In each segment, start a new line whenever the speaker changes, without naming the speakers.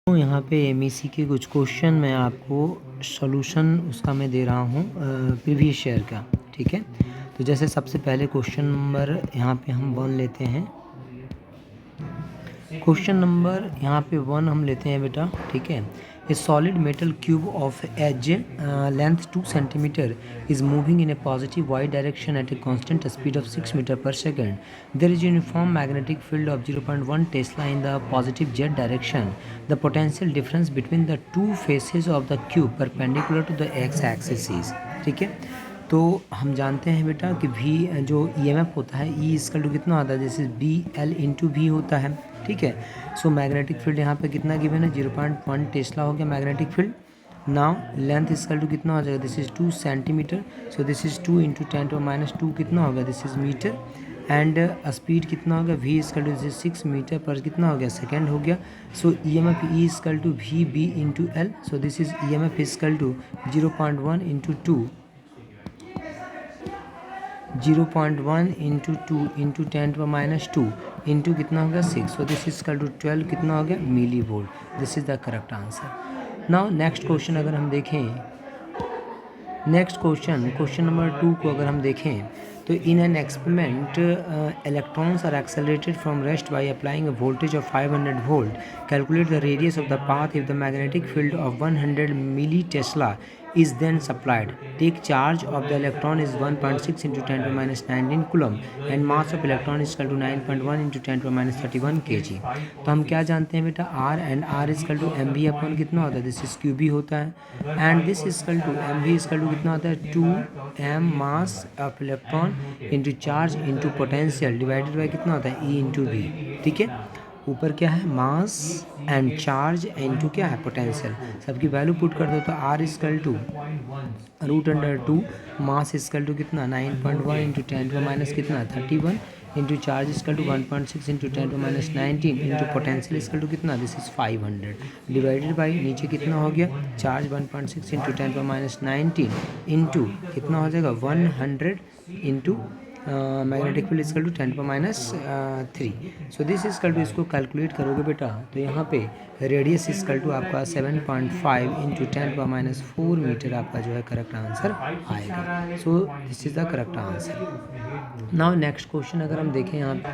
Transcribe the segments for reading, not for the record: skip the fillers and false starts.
तो यहाँ पे एमईसी के कुछ क्वेश्चन मैं आपको सॉल्यूशन उसका मैं दे रहा हूँ प्रीवियस ईयर का। ठीक है, तो जैसे सबसे पहले क्वेश्चन नंबर यहाँ पे हम 1 लेते हैं। क्वेश्चन नंबर यहाँ पे 1 हम लेते हैं बेटा। ठीक है, a solid metal cube of edge length 2 centimetre is moving in a positive y direction at a constant speed of 6 meter per second. There is a uniform magnetic field of 0.1 Tesla in the positive z direction. The potential difference between the two faces of the cube perpendicular to the x axis is। ठीक है, तो हम जानते हैं बेटा कि v जो EMF होता है E इसका टू कितना होता है, जैसे बी एल इंटू वी होता है। ठीक है, सो मैग्नेटिक फील्ड यहाँ पे कितना गिवन है, 0.1 टेस्ला हो गया मैग्नेटिक फील्ड। नाउ लेंथ इसका टू कितना हो जाएगा, this is 2 centimetre, so this is 2 into 10⁻² कितना होगा, this is metre. And speed कितना होगा, v इसकल टू 6 मीटर पर कितना हो गया, सेकेंड हो गया। So E M F E is equal to V B into L, so this is E M F is equal to 0.1 into 2 0.1 into 2 into 10⁻² into कितना हो गया 6, so this is equal to 12 कितना हो गया millivolt. This is the correct answer. Now next question अगर हम देखें, next question number 2 को अगर हम देखें तो in an experiment electrons are accelerated from rest by applying a voltage of 500 volt. Calculate the radius of the path if the magnetic field of 100 milli tesla is then supplied. Take charge of the electron is 1.6 into 10⁻19 coulomb and mass of electron is equal to 9.1 into 10⁻31 kg। तो हम क्या जानते हैं बेटा, R and R is equal to mv upon कितना होता है, this is QB होता है। And this is equal to mv is equal to कितना होता है 2m mass of electron into charge into potential divided by कितना होता है E इंटू वी। ठीक है, ऊपर क्या है मास एंड चार्ज इनटू क्या है पोटेंशियल, सबकी वैल्यू पुट कर दो तो R equal to √2 mass equal to कितना 9.1 इंटू 10⁻³ कितना 31 into charge equal to 1.6 into 10⁻19 into potential equal to कितना दिस इज 500 डिवाइडेड बाई नीचे कितना हो गया चार्ज 1.6 इंटू 10⁻19 इंटू कितना हो जाएगा 100 into magnetic field equal to 10⁻3। So this equal to इसको कैलकुलेट करोगे बेटा तो यहाँ पे रेडियस इक्वल टू आपका 7.5 इंटू 10⁻4 मीटर आपका जो है करेक्ट आंसर आएगा। सो this is the correct answer. Now next question अगर हम देखें यहाँ पे,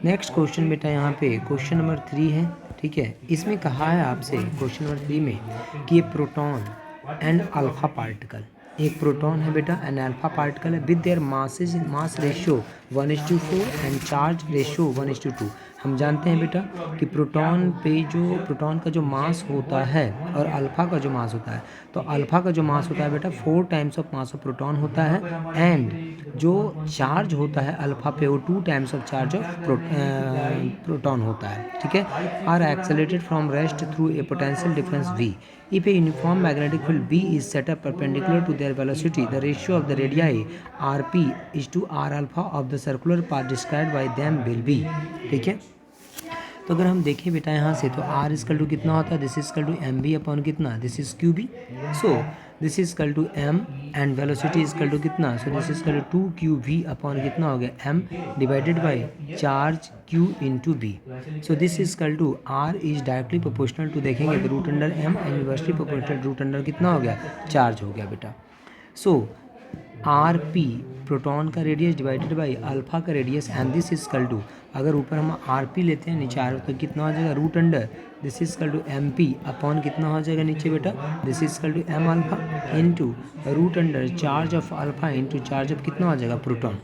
नेक्स्ट क्वेश्चन बेटा यहाँ पे क्वेश्चन नंबर 3 है। ठीक है, इसमें कहा है आपसे क्वेश्चन नंबर 3 में कि ये प्रोटॉन एंड अल्फा पार्टिकल, एक प्रोटॉन है बेटा एंड अल्फा पार्टिकल है with their mass ratio 1:4 and charge ratio 1:2। हम जानते हैं बेटा कि प्रोटॉन का जो मास होता है और अल्फा का जो मास होता है, तो अल्फा का जो मास होता है बेटा 4 times of mass of proton होता है एंड जो चार्ज होता है अल्फा पे वो 2 times of charge of proton होता है। ठीक है, are accelerated from rest through a potential difference v। If a uniform magnetic field B is set up perpendicular to their velocity, the ratio of the radii Rp is to R alpha of the circular path described by them will be। ठीक है, तो अगर हम देखें बेटा यहाँ से तो R इक्वल टू कितना होता है, this is equal to M B upon कितना, this is Q B. So this is equal to M and velocity equal to कितना, so this is equal to 2qv upon कितना हो गया m divided by charge q into b। So this is equal to R is directly proportional to देखेंगे तो √m and inversely proportional √, कितना हो गया charge हो गया बेटा। सो आर पी प्रोटॉन का रेडियस डिवाइडेड बाई अल्फा का radius and this equal to, अगर ऊपर हम आर पी लेते हैं नीचे आर तो कितना हो जाएगा √, this equal to M P upon कितना हो जाएगा नीचे बेटा, this equal to M alpha into √, charge of alpha into charge of कितना हो जाएगा proton.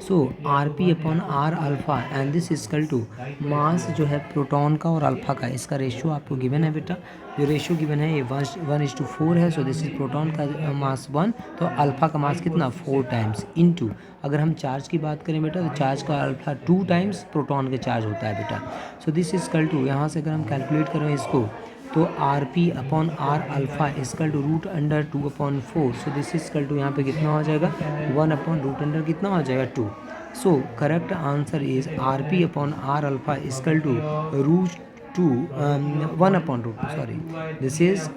So R P upon R alpha and this equal to mass जो है प्रोटॉन का और अल्फा का, इसका रेशियो आपको गिवन है बेटा, जो रेशियो गिवन है ये 1:4 है। सो दिस इज प्रोटॉन का मास 1 तो अल्फा का मास कितना 4 टाइम्स इंटू, अगर हम चार्ज की बात करें बेटा तो चार्ज का अल्फा 2 टाइम्स प्रोटॉन के चार्ज होता है बेटा। So this is equal to यहाँ से अगर हम कैलकुलेट करें इसको तो R P upon R alpha equal to √2/4। So this equal to यहाँ पे कितना हो जाएगा 1 अपॉन √, कितना हो जाएगा 2। So correct answer is R P upon R alpha equal to to 1/√2 sorry, this is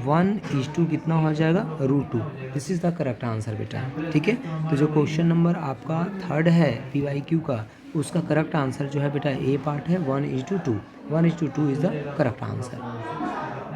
1:2 कितना हो जाएगा √2। This is the correct answer बेटा, ठीक है। तो जो क्वेश्चन नंबर आपका थर्ड है PYQ का, उसका करेक्ट आंसर जो है बेटा ए पार्ट है 1:2, 1:2 इज़ द करेक्ट आंसर।